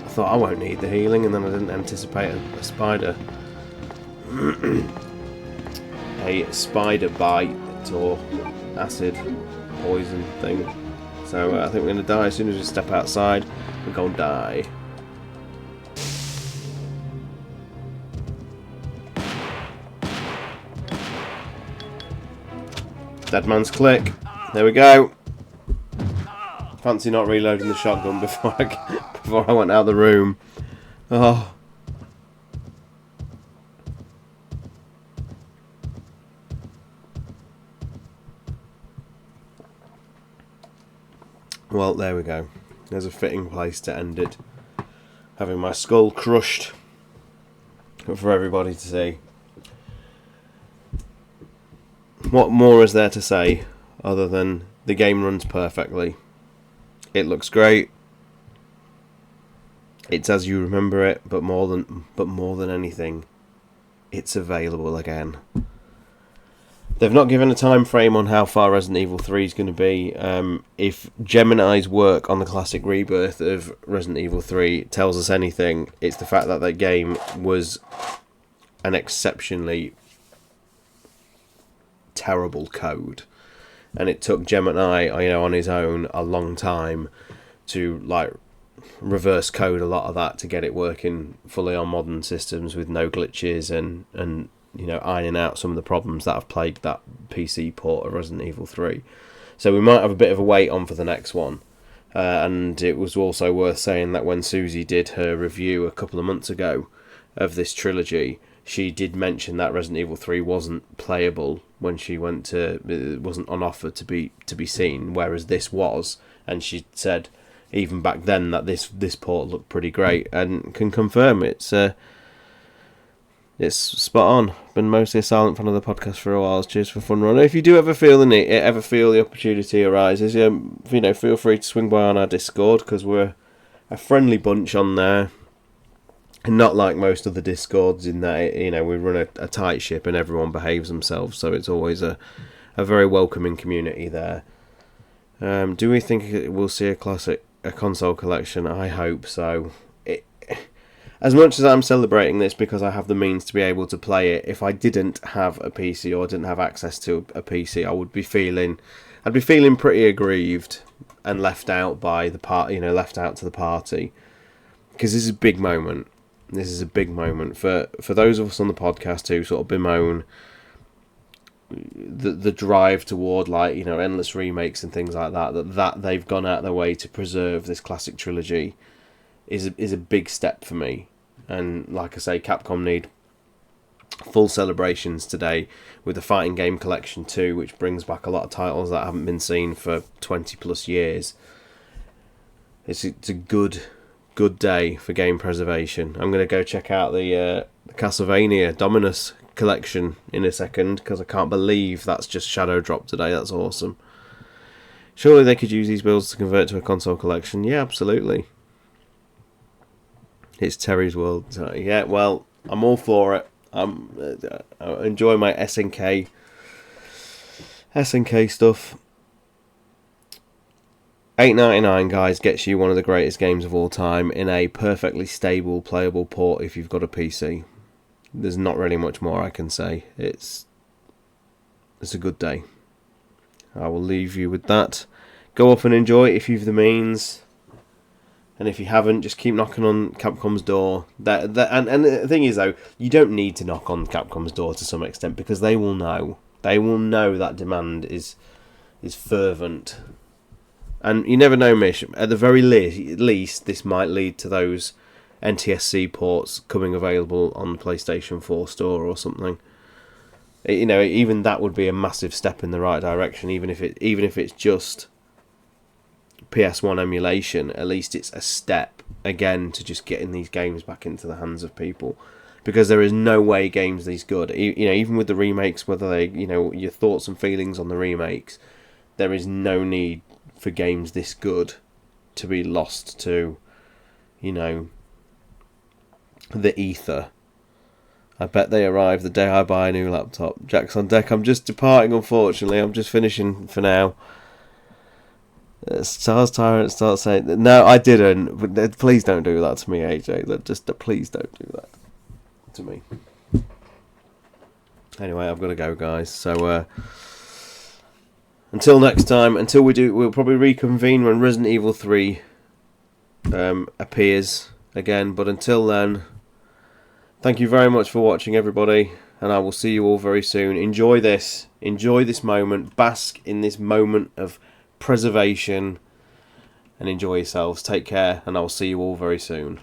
Speaker 1: thought I won't need the healing, and then I didn't anticipate a spider. A spider bite or acid poison thing. So I think we're going to die as soon as we step outside. We're going to die. Dead man's click. There we go. Fancy not reloading the shotgun before I went out of the room. Oh. Well, there we go. There's a fitting place to end it. Having my skull crushed for everybody to see. What more is there to say other than the game runs perfectly? It looks great. It's as you remember it, but more than anything, it's available again. They've not given a time frame on how far Resident Evil 3 is going to be. If Gemini's work on the classic rebirth of Resident Evil 3 tells us anything, it's the fact that that game was an exceptionally terrible code, and it took Gemini, on his own a long time to like reverse code a lot of that to get it working fully on modern systems with no glitches and ironing out some of the problems that have plagued that PC port of Resident Evil 3. So we might have a bit of a wait on for the next one. And it was also worth saying that when Susie did her review a couple of months ago of this trilogy, she did mention that Resident Evil 3 wasn't playable when she went to, it wasn't on offer to be seen, whereas this was, and she said even back then that this port looked pretty great, and can confirm it's spot on. Been mostly a silent fan of the podcast for a while. Cheers for fun run. If you do ever feel the opportunity arises, feel free to swing by on our Discord, because we're a friendly bunch on there. And not like most of the Discords in that, we run a tight ship and everyone behaves themselves, so it's always a very welcoming community there. Do we think we'll see a console collection? I hope so. As much as I'm celebrating this because I have the means to be able to play it, if I didn't have a PC or didn't have access to a PC, I'd be feeling pretty aggrieved and left out by the left out to the party, because this is a big moment. This is a big moment for those of us on the podcast who sort of bemoan the drive toward endless remakes and things like that they've gone out of their way to preserve this classic trilogy is a big step for me. And like I say, Capcom need full celebrations today with the Fighting Game Collection 2, which brings back a lot of titles that haven't been seen for 20 plus years. It's a good day for game preservation. I'm going to go check out the Castlevania Dominus collection in a second, because I can't believe that's just shadow dropped today. That's awesome. Surely they could use these builds to convert to a console collection. Yeah, absolutely. It's Terry's World. Yeah, well, I'm all for it. I enjoy my SNK stuff. $8.99, guys, gets you one of the greatest games of all time in a perfectly stable, playable port if you've got a PC. There's not really much more I can say. It's a good day. I will leave you with that. Go up and enjoy it if you've the means. And if you haven't, just keep knocking on Capcom's door. And the thing is, though, you don't need to knock on Capcom's door to some extent, because they will know. They will know that demand is fervent. And you never know, Mish. At the very least, this might lead to those NTSC ports coming available on the PlayStation 4 store or something. Even that would be a massive step in the right direction. Even if it's just PS1 emulation, at least it's a step again to just getting these games back into the hands of people, because there is no way games these good, even with the remakes, whether they, your thoughts and feelings on the remakes, there is no need for games this good to be lost to the ether. I bet they arrive the day I buy a new laptop. Jack's on deck. I'm just departing, unfortunately. I'm just finishing for now. Stars Tyrant starts saying, no, I didn't. But please don't do that to me, AJ. Please don't do that to me. Anyway, I've got to go, guys. So until next time, we'll probably reconvene when Resident Evil 3 appears again. But until then, thank you very much for watching, everybody, and I will see you all very soon. Enjoy this moment, bask in this moment of preservation, and enjoy yourselves. Take care, and I will see you all very soon.